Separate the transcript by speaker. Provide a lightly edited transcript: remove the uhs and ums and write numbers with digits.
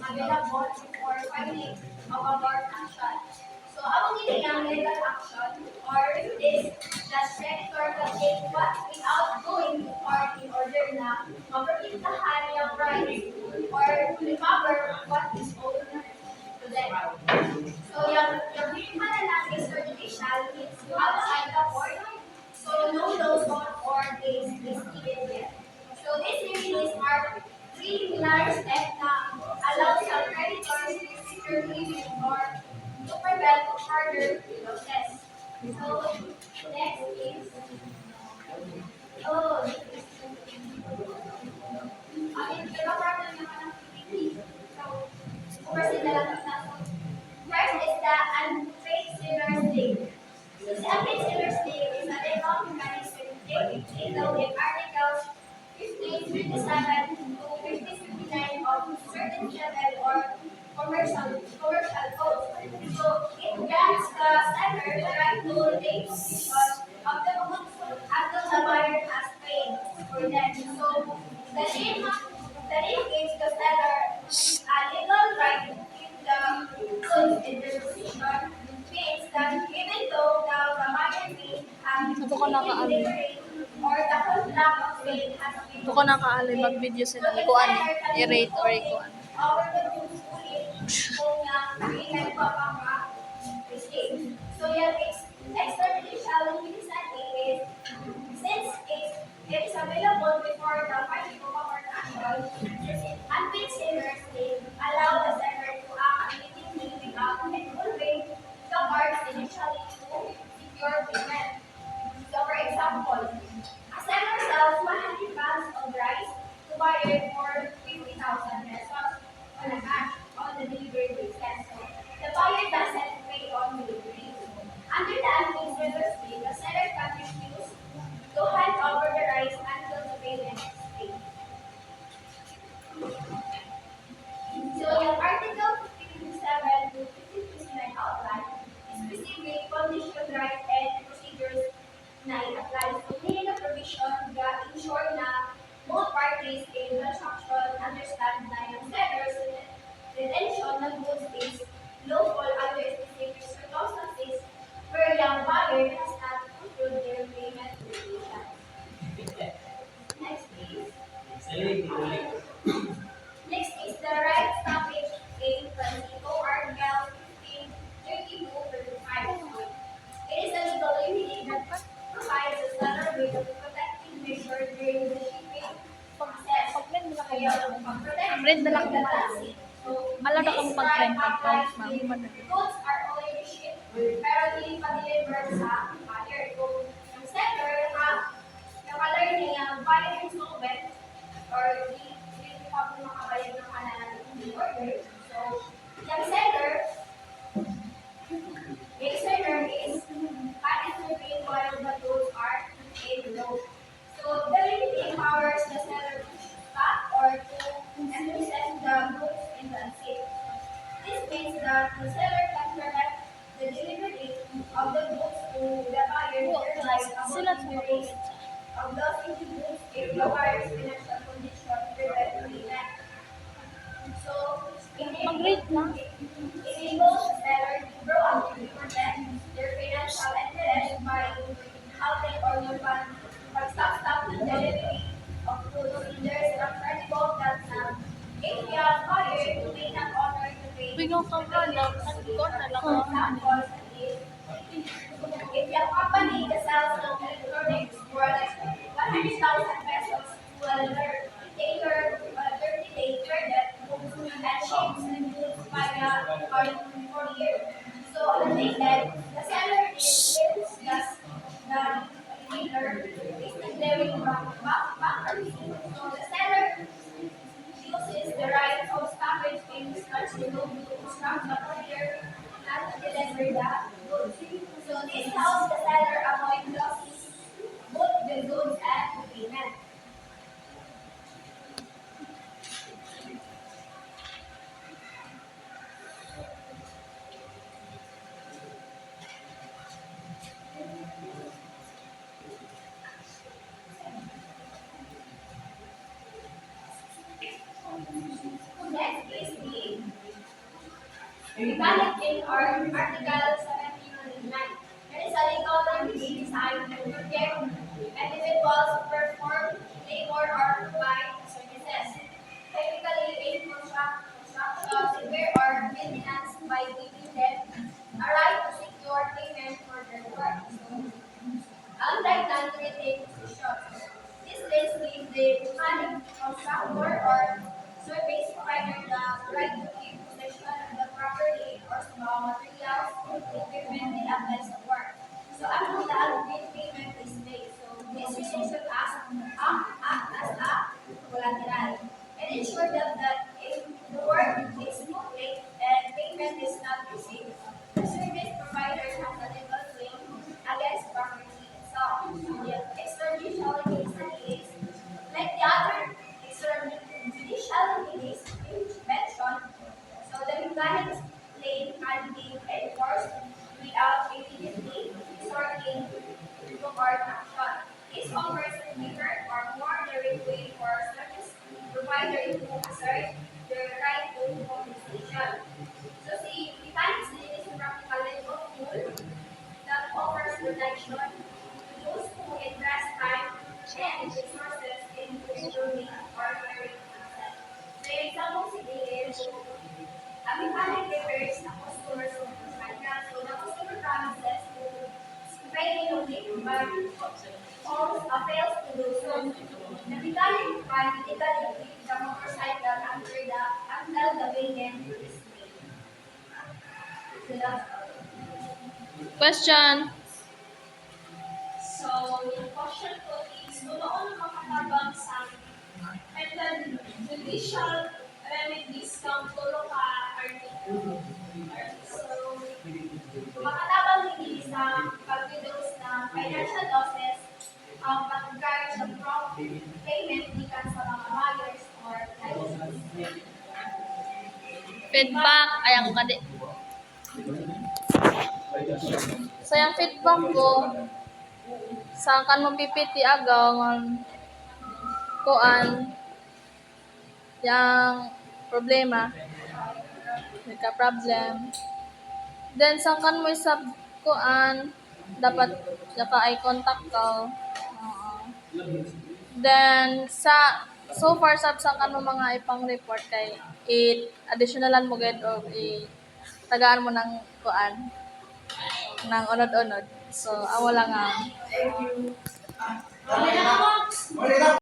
Speaker 1: available for filing of a court action. So, ang ginayang legal action or is the creditor will take what without going to court in order na maprotektahan yung rights or recover what is owed to them. So, yung hinimala ng extrajudicial means outside the court. So, no lawsuit or case is needed yet. So, these remedies are preliminary steps na allow some creditors to secure payment or to prevent further losses. So, next is, oh, yung problem naman ng PPP. So, proceed na lang na. First is the unpaid silver slave. So, the unpaid silver slave is a legal mechanism detailed in Articles 1557 to 1559 of certain civil or commercial codes. So, it grants the seller the right to take possession of the goods after the buyer has paid for them. So, the name gives the seller a legal right to keep the goods in their possession, means that even though the buyer may have
Speaker 2: Ito ko nakaalim.
Speaker 1: delivery or the contract of sale has been
Speaker 2: Ito ko nakaalim mag-video sila. Ikuan, i-rate or ikuan.
Speaker 1: our goods ulit kung may nagpapaka-receive. So yung extrajudicial minsan is since it is available before the filing of a court action, unpaid sellers will allow the seller to act immediately without involving the parties initially to secure payment. So for example, a seller sells 100 pounds of rice to buyer for 50,000 pesos on a cash on the delivery basis. So the buyer doesn't pay on delivery. Under the unpaid seller's fee, the seller can refuse to hand over the rice until the payment is paid. So yung Article 57 to 1559 outline specific condition, right, and procedures na i-apply. So may na provision na ensure na both parties in transaction understand na yung seller's retention ng goods is lawful under specific circumstances where yung buyer has not fulfilled their payment obligations. Next please. Next is the right stoppage in Francisco Article 1532-35. It is a legal remedy that provides a seller with a protective measure during the shipping process. Kaya pag-protect
Speaker 2: Print na lang
Speaker 1: the
Speaker 2: naman.
Speaker 1: transit. So,
Speaker 2: Malado kang
Speaker 1: this
Speaker 2: mag-print
Speaker 1: right applies
Speaker 2: ma'am.
Speaker 1: when goods are already shipped pero hindi pa delivered sa buyer. So, yung seller, nakalearn niya yung buyer insolvent or hindi pa po makabayad ng kanalang order. So, yung seller is unintervened while the goods are in load. So, the remedy empowers the seller to stop or to reset the goods in transit. This means that the seller can prevent the delivery of the goods to the buyer thereby
Speaker 2: Sila
Speaker 1: avoiding
Speaker 2: sa
Speaker 1: the risk of losing the goods if the buyer's financial condition prevent payment. So,
Speaker 2: Mag-rate na.
Speaker 1: it enables the seller to proactively protect their financial interest by halting or pag-stop the delivery of goods in their credible that if the buyer may not honor to pay
Speaker 2: Bingo ka ba lang? Ko na lang
Speaker 1: for
Speaker 2: ako.
Speaker 1: example, if the company sells the electronics for like 100,000 pesos to a retailer 30-day credit and ships the goods via for a year. So on the said, the seller is will discuss the retailer is declaring bankruptcy. So the seller uses the right of stoppage in such a low to instruct the courier not to deliver the goods. So this helps the seller avoid losses both the goods and the payment. Next is the Mechanic in Article 1709. It is a legal remedy designed to protect individuals who perform labor or provide services, typically in construction, repair, or maintenance by giving them a right to secure payment for their work. So, unlike non-written positions, this list gives the mechanic, constructor, or service provider the right to keep possession of the property or small materials, equipment, and applies of work. So until the agreed payment is made. So this relationship act as a collateral and ensure that if the work is complete and payment is not received, the service provider has a legal claim against property itself. The extrajudicial remedies, like the other extrajudicial remedies mentioned, so the mechanics claim can be enforced without immediately resorting to court action. This offers a quicker or more direct way for service provider to assert their right to compensation. So see, mechanics claim is a practical legal tool that offers protection to those who invest time and resources into improving or repairing assets. So, yung example sige is, a mechanic repairs a customer's motorcycle. So, the customer promises to pay the unit but fails to do so. The mechanic can illegally keep the motorcycle until the payment is made. So, that's all.
Speaker 2: Question.
Speaker 1: So, yung question ko is, noon makatabang sa judicial remedies kang tulo ka article. So, makatabang hindi sa pag-reduce ng financial losses, ang pag-encourage ng prompt payment gikan sa mga buyers or clients.
Speaker 2: Feedback. Ayan ko kadi. So, yung feedback ko, sa kan mo pipiti agaw, kuan, yung problema, ka problem. Then, sa kan mo isab kuan, dapat yaka ay contact ka. Then, so far sa kan mo mga ipang report kay additionalan mo gid og tagaan mo ng kuan ng unod-unod. So, amo lang ang